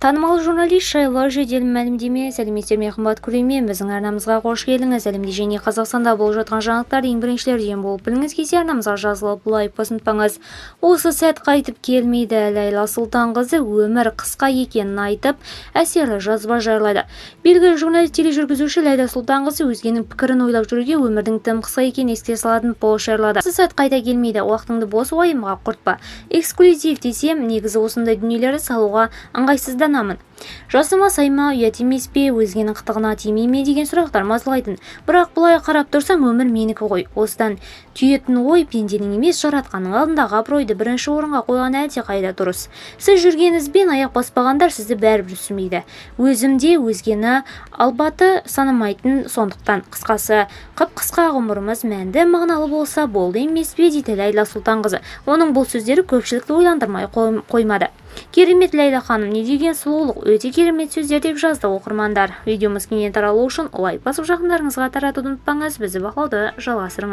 Танымал журналист жайлы жедел мәлімдеме. Сәлеметсіздер ме қымбат көрермен, біздің арнамызға қош келдіңіз. Әлемде және Қазақстанда болып жатқан жаңалықтар ең біріншілерден болып біліңіз келсе, арнамызға жазылып лайк басыңыз. Осы сәт қайтып келмейді. Ләйла Сұлтанқызы өмір қысқа екенін айтып, әсерлі жазба жарлады. Белгілі журналист тележүргізуші Ләйла Сұлтанқызы өзгенің пікірін ойлап жүруге өмірдің тым қысқа екенін еске салатын пост жарлады. Осы сәт қайта келмейді. Уақытыңды бос уайымға құртпа. Эксклюзив десем, негізі осындай дүниелерді салуға ыңғайсызданамын. Жасыма сайма, ұят емес пе, өзгенің қытығына тимей ме деген сұрақтар мазалайтын. Бірақ бұлай қарап тұрсам, өмір менікі ғой. Осыдан түйетін ой пенденің емес, жаратқанның алдындағы абыройды бірінші орынға қойған әлде қайда дұрыс. Сіз жүргеніңізбен аяқ баспағандар сізді бәрібір түсінбейді. Өзімде өзгені албаты санамайтын, сондықтан қысқасы, қып-қысқа ғұмырымыз мәнді мағыналы болса болды емес пе, дейді Ләйла Сұлтанқызы. Оның бұл сөздері көпшілікті ойландырмай қоймады. Керемет Ләйла ханым, не деген сұлулық, өте керемет сөздер деп жазды оқырмандар. Видеомыз кеңінен таралу үшін лайк басып жақындарыңызға таратуды ұмытпаңыз. Бізді бақылауды жалғастырыңыз.